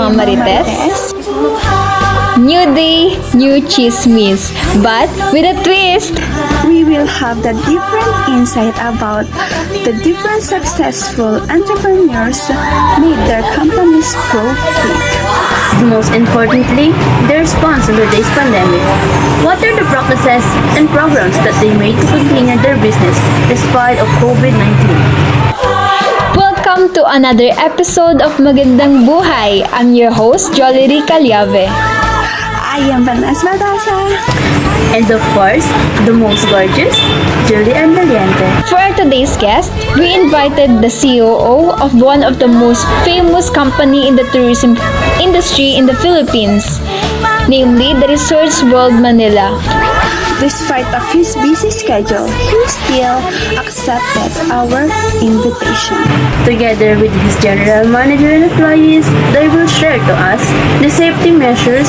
Ma'am Marites. New day, new chismis, but with a twist. We will have the different insight about the different successful entrepreneurs made their companies grow big. Most importantly, their response to today's pandemic. What are the practices and programs that they made to continue their business despite of COVID-19? Welcome to another episode of Magandang Buhay. I'm your host, Jolie Calyave. I am Vanessa Badasa. And of course, the most gorgeous, Julie Valiente. For our today's guest, we invited the COO of one of the most famous company in the tourism industry in the Philippines, namely the Resorts World Manila. Despite of his busy schedule, he still accepted our invitation. Together with his general manager and employees, they will share to us the safety measures,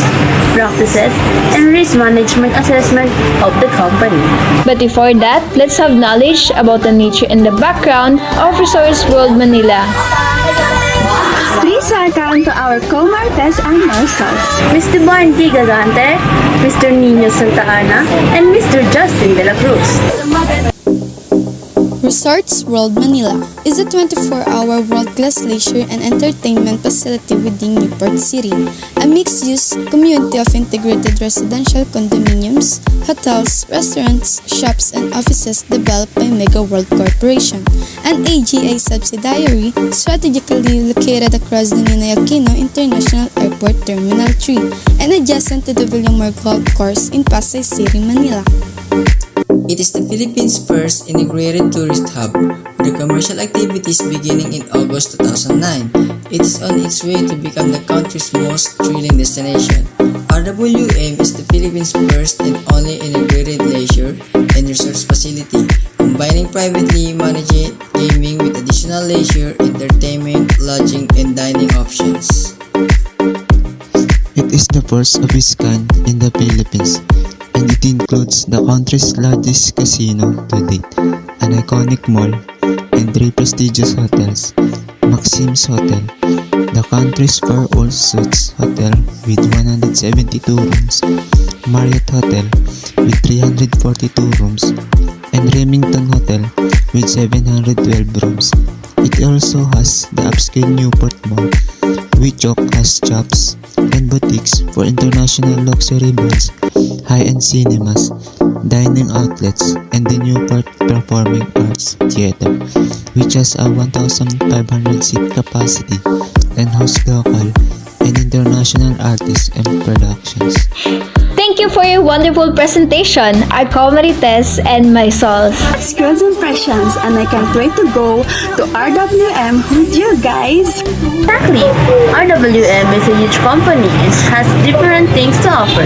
practices, and risk management assessment of the company. But before that, let's have knowledge about the nature and the background of Resorts World Manila. Please welcome to our co-martes and marshals. Mr. Juan D. Gagante, Mr. Nino Santa Ana, and Mr. Justin De La Cruz. Resorts World Manila is a 24-hour world-class leisure and entertainment facility within Newport City, a mixed-use community of integrated residential condominiums, hotels, restaurants, shops, and offices developed by Mega World Corporation, an AGA subsidiary strategically located across the Ninoy Aquino International Airport Terminal 3 and adjacent to the Villamor Golf Course in Pasay City, Manila. It is the Philippines' first integrated tourist hub, with the commercial activities beginning in August 2009. It is on its way to become the country's most thrilling destination. RWM is the Philippines' first and only integrated leisure and resorts facility, combining privately managed gaming with additional leisure, entertainment, lodging, and dining options. It is the first of its kind in the Philippines, and it includes the country's largest casino to date, an iconic mall, and 3 prestigious hotels: Maxim's Hotel, the country's all suites hotel with 172 rooms, Marriott Hotel with 342 rooms, and Remington Hotel with 712 rooms. It also has the upscale Newport Mall, which has shops and boutiques for international luxury brands, high-end cinemas, dining outlets, and the Newport Performing Arts Theater, which has a 1,500 seat capacity and hosts local and international artists and productions. Thank you for your wonderful presentation, our co-marites and myself. It's good impressions and I can't wait to go to RWM with you guys. Exactly. RWM is a huge company and has different things to offer.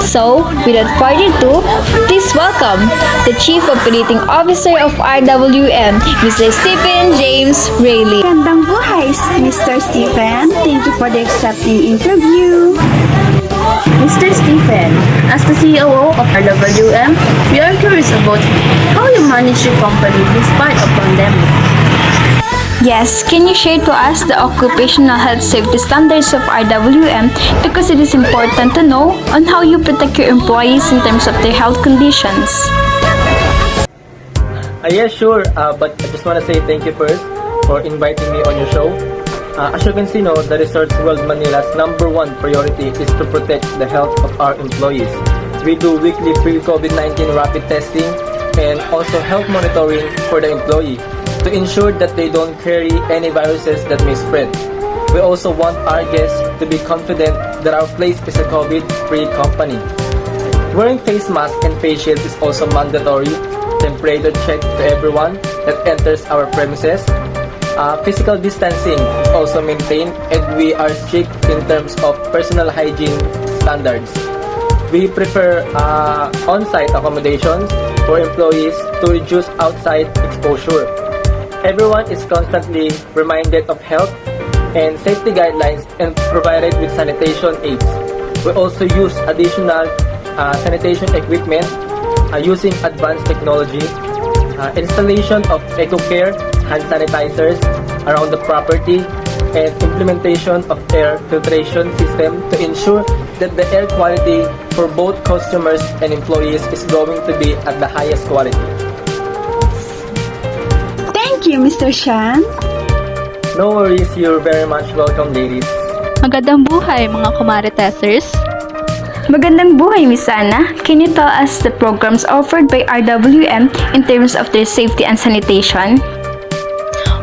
So, without further ado, please welcome the Chief Operating Officer of RWM, Mr. Stephen James Rayleigh. Magandang buhay, Mr. Stephen. Thank you for the accepting interview. Mr. Stephen, as the COO of RWM, we are curious about how you manage your company despite of pandemic. Yes, can you share to us the occupational health safety standards of RWM, because it is important to know on how you protect your employees in terms of their health conditions? Yeah, sure. But I just want to say thank you first for inviting me on your show. As you can see, the Resorts World Manila's #1 priority is to protect the health of our employees. We do weekly pre-COVID-19 rapid testing and also health monitoring for the employee to ensure that they don't carry any viruses that may spread. We also want our guests to be confident that our place is a COVID-free company. Wearing face mask and face shield is also mandatory. Temperature check to everyone that enters our premises. Physical distancing is also maintained, and we are strict in terms of personal hygiene standards. We prefer on-site accommodations for employees to reduce outside exposure. Everyone is constantly reminded of health and safety guidelines and provided with sanitation aids. We also use additional sanitation equipment using advanced technology, installation of EcoCare hand sanitizers around the property, and implementation of air filtration system to ensure that the air quality for both customers and employees is going to be at the highest quality. Thank you, Mr. Shan. No worries, you're very much welcome, ladies. Magandang buhay mga kumaritesers! Magandang buhay, Miss Anna. Can you tell us the programs offered by RWM in terms of their safety and sanitation?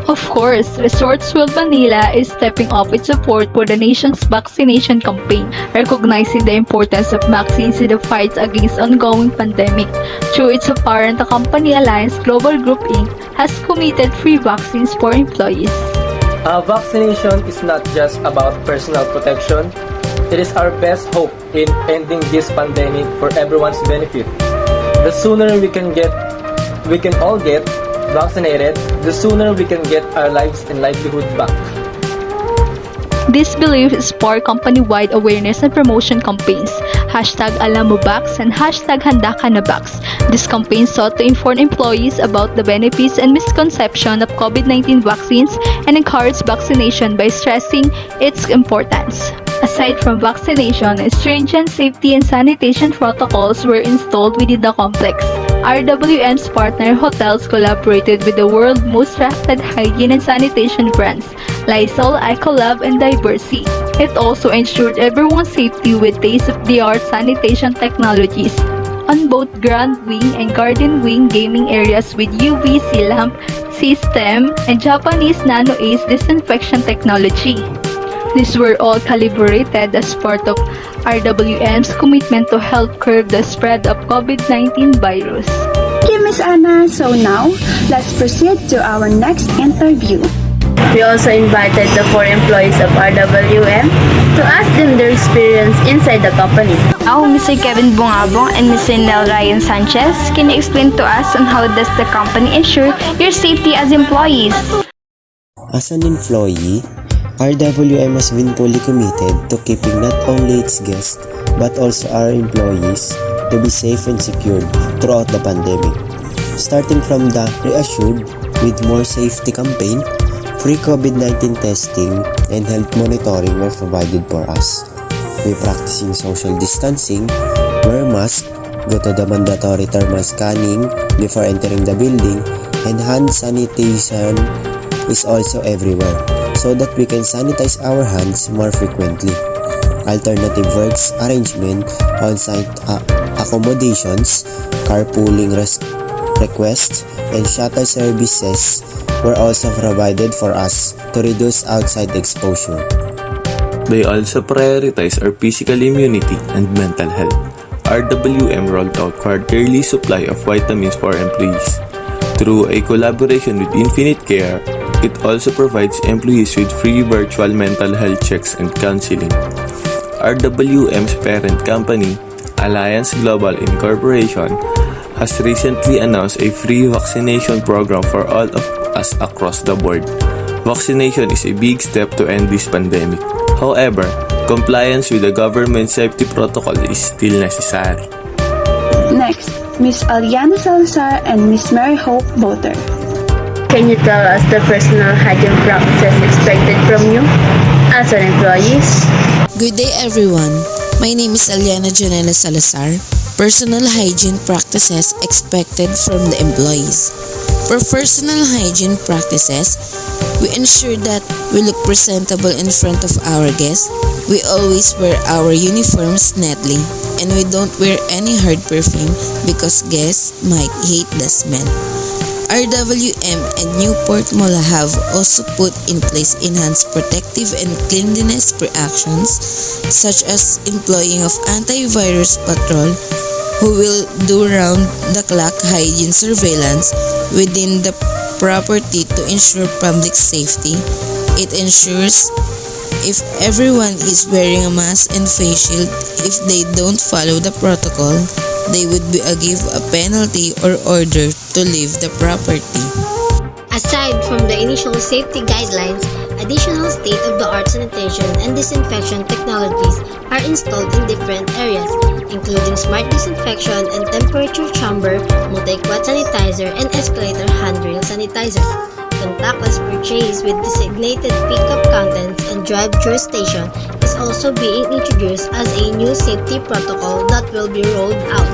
Of course, Resorts World Manila is stepping up its support for the nation's vaccination campaign, recognizing the importance of vaccines in the fight against ongoing pandemic. Through its parent company Alliance Global Group Inc. has committed free vaccines for employees. Vaccination is not just about personal protection. It is our best hope in ending this pandemic for everyone's benefit. The sooner we can all get vaccinated, the sooner we can get our lives and livelihood back. This belief is for company-wide awareness and promotion campaigns, #AlamMoVax and #HandaKaNaVax. This campaign sought to inform employees about the benefits and misconception of COVID-19 vaccines and encourage vaccination by stressing its importance. Aside from vaccination, stringent safety and sanitation protocols were installed within the complex. RWM's partner hotels collaborated with the world's most trusted hygiene and sanitation brands, Lysol, Ecolab, and Diversey. It also ensured everyone's safety with state-of-the-art sanitation technologies on both Grand Wing and Garden Wing gaming areas with UVC lamp system and Japanese Nano Ace disinfection technology. These were all calibrated as part of RWM's commitment to help curb the spread of COVID-19 virus. Thank you, Miss Anna. So now, let's proceed to our next interview. We also invited the 4 employees of RWM to ask them their experience inside the company. Now, Mr. Kevin Bungabong and Mr. Nel Ryan Sanchez, can you explain to us on how does the company ensure your safety as employees? As an employee, RWM has been fully committed to keeping not only its guests but also our employees to be safe and secured throughout the pandemic. Starting from the Reassured with More Safety campaign, free COVID-19 testing and health monitoring were provided for us. We practicing social distancing, wear mask, go to the mandatory thermal scanning before entering the building, and hand sanitation is also everywhere, so that we can sanitize our hands more frequently. Alternative works arrangement, on-site accommodations, carpooling requests, and shuttle services were also provided for us to reduce outside exposure. They also prioritize our physical immunity and mental health. RWM rolled out quarterly supply of vitamins for employees. Through a collaboration with Infinite Care, it also provides employees with free virtual mental health checks and counseling. RWM's parent company, Alliance Global Incorporation, has recently announced a free vaccination program for all of us across the board. Vaccination is a big step to end this pandemic. However, compliance with the government safety protocol is still necessary. Next, Miss Aliana Salazar and Miss Mary Hope Boter. Can you tell us the personal hygiene practices expected from you as an employee? Good day everyone. My name is Aliana Janela Salazar. Personal hygiene practices expected from the employees. For personal hygiene practices, we ensure that we look presentable in front of our guests. We always wear our uniforms neatly, and we don't wear any hard perfume because guests might hate the smell. RWM and Newport Mall have also put in place enhanced protective and cleanliness precautions, such as employing of antivirus patrol who will do round-the-clock hygiene surveillance within the property to ensure public safety. It ensures if everyone is wearing a mask and face shield, if they don't follow the protocol, they would be given a penalty or order to leave the property. Aside from the initial safety guidelines, additional state-of-the-art sanitation and disinfection technologies are installed in different areas, including smart disinfection and temperature chamber, multi-quad sanitizer, sanitizer and escalator handrail sanitizer. Contactless purchase with designated pickup contents and drive-through station is also being introduced as a new safety protocol that will be rolled out.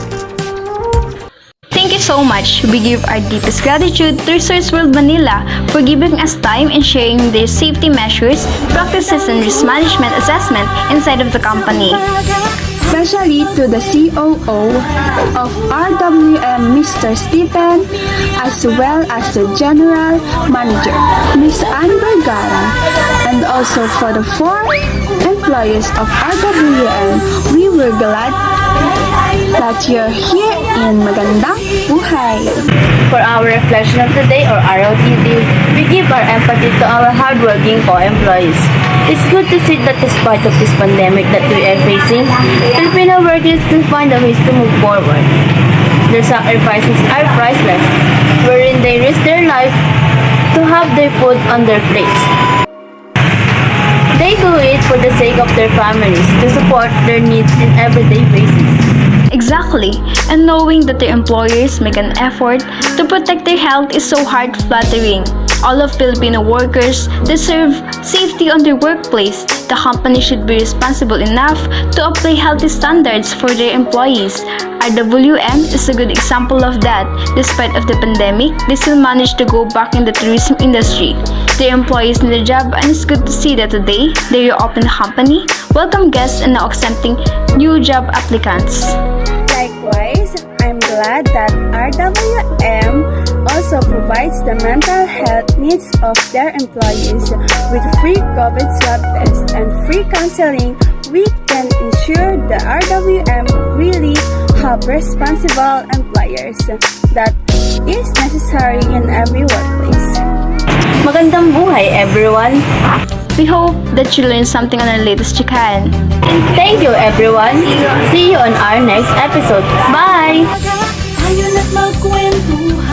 Thank you so much. We give our deepest gratitude to Resorts World Manila for giving us time and sharing their safety measures, practices, and risk management assessment inside of the company. Especially to the COO of RWM, Mr. Stephen, as well as the General Manager, Ms. Ann Vergara, and also for the 4 employees of RWM. We were glad that you're here in Magandang Buhay. For our reflection of the day or ROTD, we give our empathy to our hardworking co-employees. It's good to see that despite of this pandemic that we are facing, Filipino workers still find a ways to move forward. Their sacrifices are priceless, wherein they risk their life to have their food on their plates. They do it for the sake of their families, to support their needs in everyday basis. Exactly, and knowing that their employers make an effort to protect their health is so heart-flattering. All of Filipino workers deserve safety on their workplace. The company should be responsible enough to apply healthy standards for their employees. RWM is a good example of that. Despite of the pandemic, they still managed to go back in the tourism industry. Their employees need a job, and it's good to see that today they reopen the company, welcome guests, and now accepting new job applicants. Likewise, I'm glad that RWM also provides the mental health needs of their employees with free COVID swab tests and free counseling. We can ensure the RWM really have responsible employers that is necessary in every workplace. Magandang buhay, everyone! We hope that you learned something on our latest chikahan. Thank you, everyone! See you on our next episode. Bye! Tayo na't magkwentuhan.